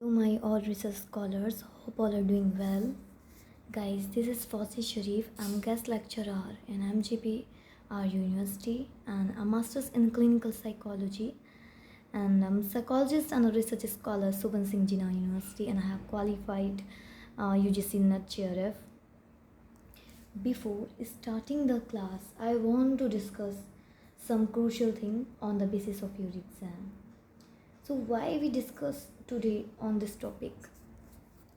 To my all research scholars, hope all are doing well. Guys, this is Fawzi Sharif. I'm guest lecturer in MGPR University and a master's in clinical psychology. And I'm psychologist and a research scholar Subhan Singh Jinnah University, and I have qualified UGC NET CRF. Before starting the class, I want to discuss some crucial thing on the basis of your exam. So why we discuss today on this topic?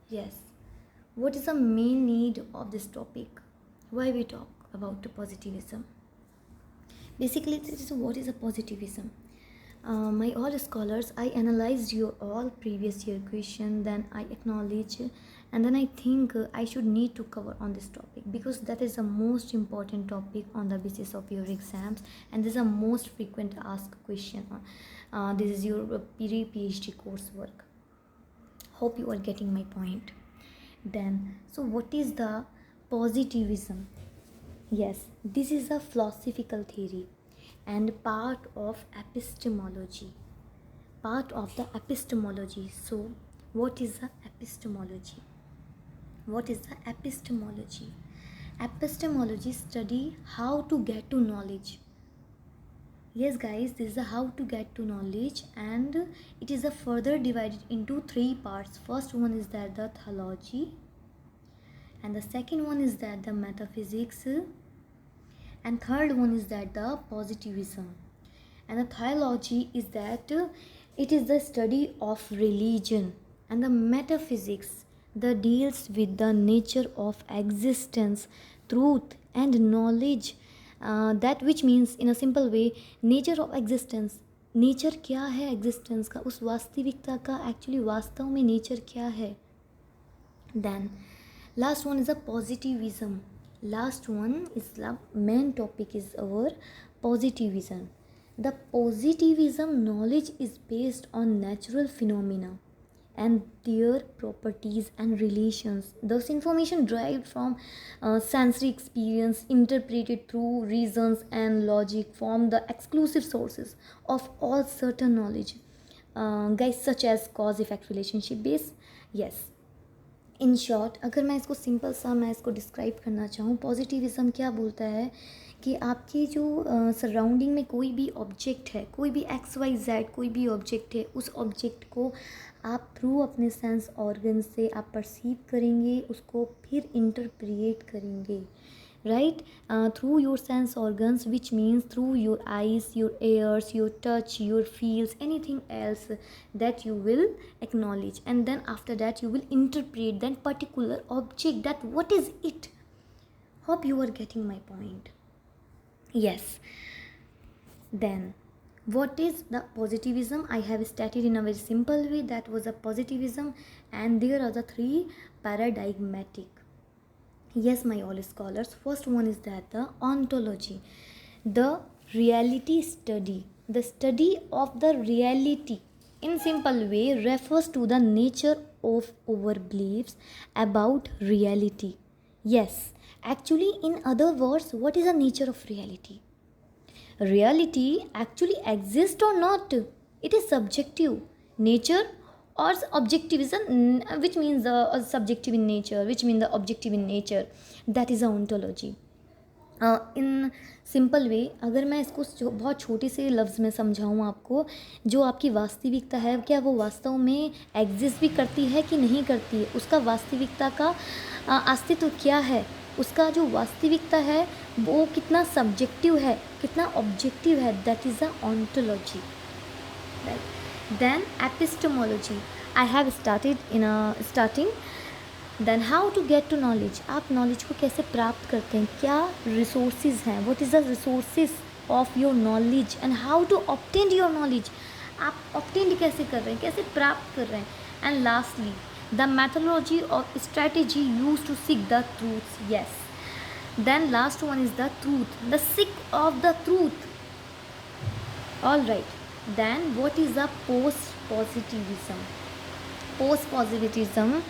Yes, what is the main need of this topic? Why we talk about positivism? Basically, this is what is a positivism. My all scholars, I analyzed your all previous year question, then I acknowledge, and then I think I should need to cover on this topic because that is the most important topic on the basis of your exams, and this is the most frequent asked question. This is your PhD coursework. Hope you are getting my point. Then, so what is the positivism? Yes, this is a philosophical theory and part of epistemology. So what is the epistemology? Epistemology study how to get to knowledge. Yes guys, this is how to get to knowledge, and it is a further divided into three parts. First one is that the theology, and the second one is that the metaphysics, and third one is that the positivism. And the theology is that it is the study of religion, and the metaphysics that deals with the nature of existence, truth and knowledge. That which means in a simple way, nature of existence. Nature क्या है existence का, उस वास्तविकता का actually वास्तव में nature क्या है. Then last one is a positivism. Last one is the main topic is our positivism. The positivism knowledge is based on natural phenomena and their properties and relations. Thus information derived from sensory experience interpreted through reasons and logic form the exclusive sources of all certain knowledge. Guys, such as cause effect relationship base. Yes, in short अगर मैं इसको simple सा मैं इसको describe करना चाहूँ, positivism क्या बोलता है कि आपकी जो सराउंडिंग में कोई भी ऑब्जेक्ट है, कोई भी XYZ कोई भी ऑब्जेक्ट है, उस ऑब्जेक्ट को आप थ्रू अपने सेंस ऑर्गन से आप परसीव करेंगे, उसको फिर इंटरप्रिएट करेंगे, right? Through your sense organs, which means through your eyes, your ears, your touch, your feels, anything else that you will acknowledge, and then after that you will interpret that particular object, that what is it. Hope you are getting my point. Yes, then what is the positivism? I have stated in a very simple way that was a positivism, and there are the three paradigmatic. Yes, my all scholars, first one is that the ontology, the reality study. The study of the reality in simple way refers to the nature of our beliefs about reality. Yes, actually in other words, what is the nature of reality? Reality actually exists or not, it is subjective. Nature or objectivism, which means the subjective in nature, which means the objective in nature, that is a ontology. In simple way अगर मैं इसको बहुत छोटे से लफ्ज़ में समझाऊँ आपको, जो आपकी वास्तविकता है क्या वो वास्तव में एग्जिस्ट भी करती है कि नहीं करती है, उसका वास्तविकता का अस्तित्व क्या है, उसका जो वास्तविकता है वो कितना सब्जेक्टिव है, कितना ऑब्जेक्टिव है, that is a ontology. Then epistemology, I have started in a starting. Then how to get to knowledge, आप knowledge को कैसे प्राप्त करते हैं, क्या resources हैं, what is the resources of your knowledge and how to obtain your knowledge, आप obtain कैसे कर रहे हैं, कैसे प्राप्त कर रहे हैं. And lastly, the methodology or strategy used to seek the truth. Yes, then last one is the truth, the seek of the truth. All right. Then what is the post-positivism? Post-positivism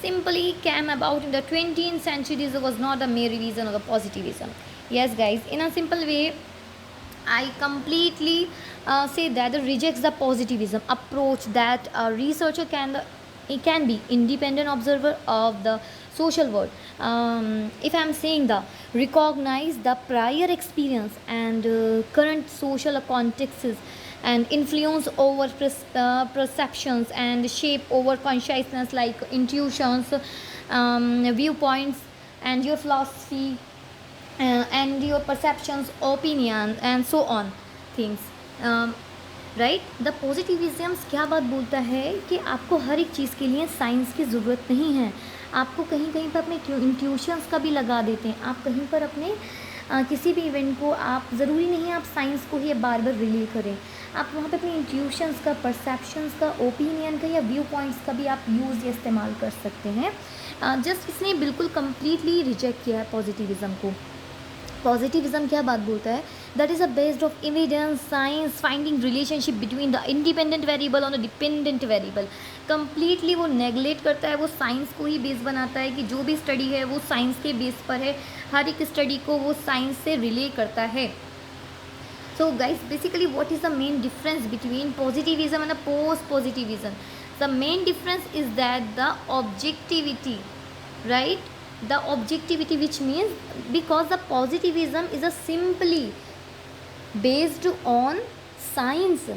simply came about in the 20th century. This was not the mere reason of the positivism. Yes guys, in a simple way, I completely say that it rejects the positivism approach that a researcher can be independent observer of the social world. If I'm saying the recognize the prior experience and current social contexts and influence over perceptions and shape over consciousness like intuitions, viewpoints, and your philosophy and your perceptions, opinion and so on things. Right the positivisms क्या बात बोलता है कि आपको हर एक चीज़ के लिए science की ज़रूरत नहीं है. आपको कहीं कहीं पर अपने इंट्यूशंस का भी लगा देते हैं. आप कहीं पर अपने किसी भी इवेंट को आप ज़रूरी नहीं है आप साइंस को ही बार बार रिले करें. आप वहाँ पे अपने इंट्यूशंस का, परसेप्शंस का, ओपिनियन का या व्यू पॉइंट्स का भी आप यूज़ या इस्तेमाल कर सकते हैं. जस्ट इसने बिल्कुल कम्प्लीटली रिजेक्ट किया है पॉजिटिविज़म को. पॉजिटिविज़म क्या बात बोलता है? That is a based of evidence science finding relationship between the independent variable और द डिपेंडेंट वेरिएबल. कम्प्लीटली वो नेगलेक्ट करता है, वो साइंस को ही बेस बनाता है कि जो भी स्टडी है वो साइंस के बेस पर है. हर एक स्टडी को वो साइंस से रिले करता है. So guys, basically what is the main difference between positivism and the post-positivism? The main difference is that the objectivity, right? The objectivity, which means because the positivism is a simply based on science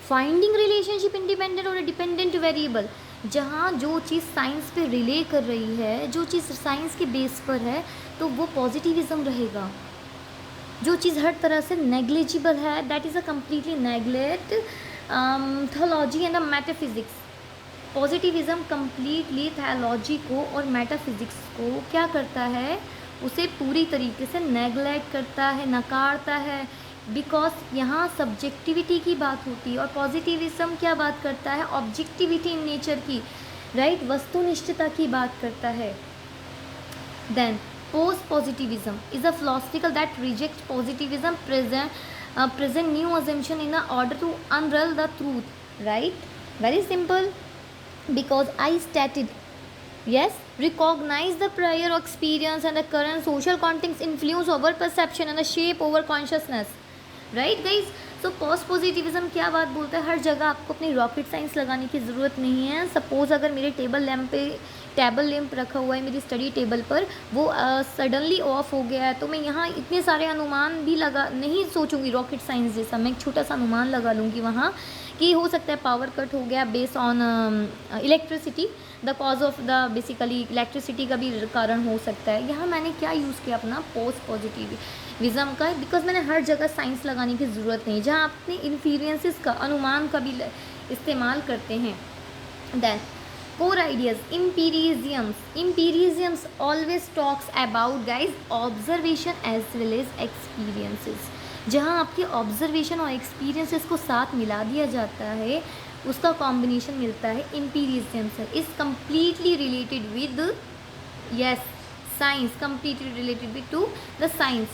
finding relationship independent or a dependent variable. जहाँ जो चीज़ science पे relay कर रही है, जो चीज़ science के base पर है, तो वो पॉजिटिविज़म रहेगा. जो चीज़ हर तरह से नेग्लिजिबल है, that is a completely neglect theology and the metaphysics. Positivism completely theology को और मेटाफिज़िक्स को क्या करता है, उसे पूरी तरीके से नेग्लेक्ट करता है, नकारता है. बिकॉज यहाँ सब्जेक्टिविटी की बात होती है और पॉजिटिविज़म क्या बात करता है, ऑब्जेक्टिविटी इन नेचर की, राइट, वस्तुनिष्ठता की बात करता है. Then post-positivism is a philosophical that rejects positivism, present new assumption in order to unravel the truth. Right? Very simple. Because I stated, yes, recognize the prior experience and the current social context influence over perception and the shape over consciousness. Right guys. So post positivism क्या बात बोलता है, हर जगह आपको अपनी rocket science लगाने की ज़रूरत नहीं है. सपोज़ अगर मेरे टेबल लैम्प रखा हुआ है मेरी स्टडी टेबल पर, वो सडनली ऑफ हो गया है, तो मैं यहाँ इतने सारे अनुमान भी लगा नहीं सोचूंगी रॉकेट साइंस जैसा. मैं एक छोटा सा अनुमान लगा लूँगी वहाँ कि हो सकता है पावर कट हो गया based on electricity, the cause of the basically electricity का भी कारण हो सकता है. यहाँ मैंने क्या यूज़ किया अपना पोस्ट पॉजिटिविज़म का, बिकॉज मैंने हर जगह साइंस लगाने की ज़रूरत नहीं, जहाँ अपने इन्फीरियंसेस का, अनुमान का भी इस्तेमाल करते हैं. Then core ideas, empiricism always talks about guys observation as well as experiences. जहाँ आपके ऑब्जर्वेशन और एक्सपीरियंसेस को साथ मिला दिया जाता है, उसका कॉम्बिनेशन मिलता है एम्पिरिज्म से. Is completely related with yes science, completely related with to the science.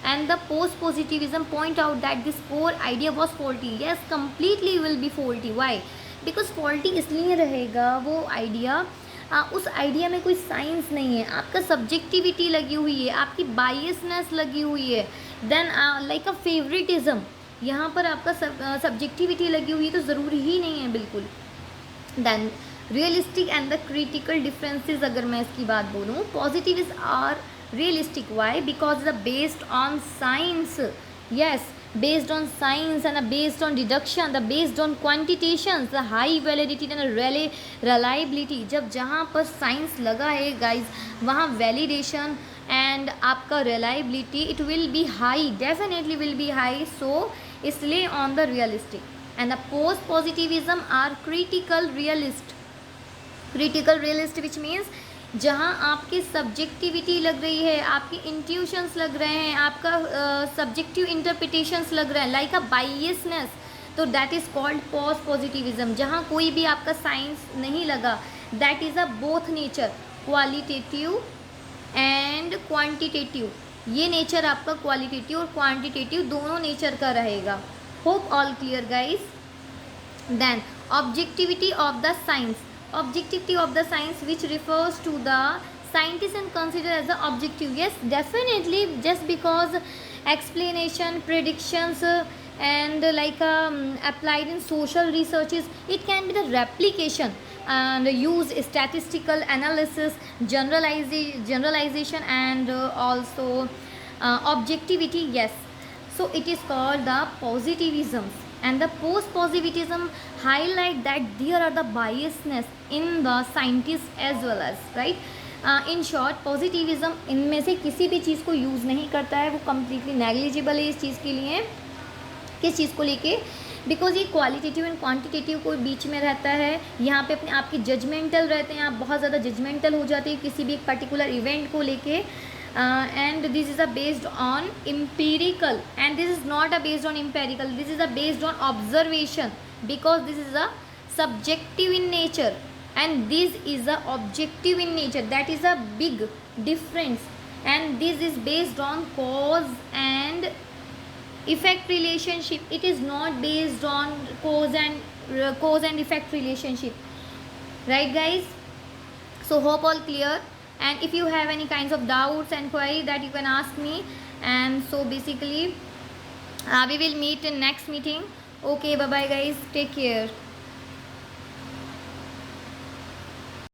And the post positivism point out that this core idea was faulty. Yes, completely will be faulty. Why? Because faulty इसलिए रहेगा वो idea, उस idea में कोई science नहीं है, आपका subjectivity लगी हुई है, आपकी बायसनेस लगी हुई है. देन लाइक अ फेवरेटिज्म, यहाँ पर आपका सब्जेक्टिविटी लगी हुई है, तो ज़रूरी ही नहीं है बिल्कुल. Then realistic and the critical differences, अगर मैं इसकी बात बोलूँ, positive are realistic. Why? Because the based on science. Yes, based on science and based on deduction, the based on quantitations, the high validity and reliability. जब जहाँ पर science लगा है गाइज, वहाँ वैलिडेशन एंड आपका reliability it will be high, definitely will be high. So इसलिए on the realistic. And the post positivism are critical realist which means जहाँ आपकी सब्जेक्टिविटी लग रही है, आपके इंट्यूशंस लग रहे हैं, आपका सब्जेक्टिव इंटरप्रिटेशंस लग रहा है, लाइक अ बायसनेस, तो that is called post positivism. जहाँ कोई भी आपका साइंस नहीं लगा, that is a both nature, qualitative and quantitative. ये नेचर आपका क्वालिटेटिव और क्वांटिटेटिव दोनों नेचर का रहेगा. Hope all clear guys. Then objectivity of the science, objectivity of the science which refers to the scientist and considered as the objective. Yes, definitely, just because explanation, predictions, and applied in social researches. It can be the replication and use statistical analysis, generalization, and also objectivity. Yes, so it is called the positivism. And the post positivism highlight that there are the biasness in the scientists as well as, right. In short positivism इनमें से किसी भी चीज़ को use नहीं करता है, वो completely negligible है इस चीज़ के लिए। किस चीज़ को लेके? बिकॉज ये क्वालिटेटिव एंड क्वांटिटेटिव को बीच में रहता है। यहाँ पे अपने आप की जजमेंटल रहते हैं, आप बहुत ज़्यादा जजमेंटल हो जाते हैं किसी भी एक पर्टिकुलर इवेंट को लेके। and this is a based on empirical, and this is not a based on empirical, this is a based on observation, because this is a subjective in nature and this is a objective in nature. That is a big difference. And this is based on cause and effect relationship. It is not based on cause and effect relationship, right guys? So hope all clear. And if you have any kinds of doubts and query, that you can ask me. And so basically we will meet in next meeting. Okay, bye bye guys, take care.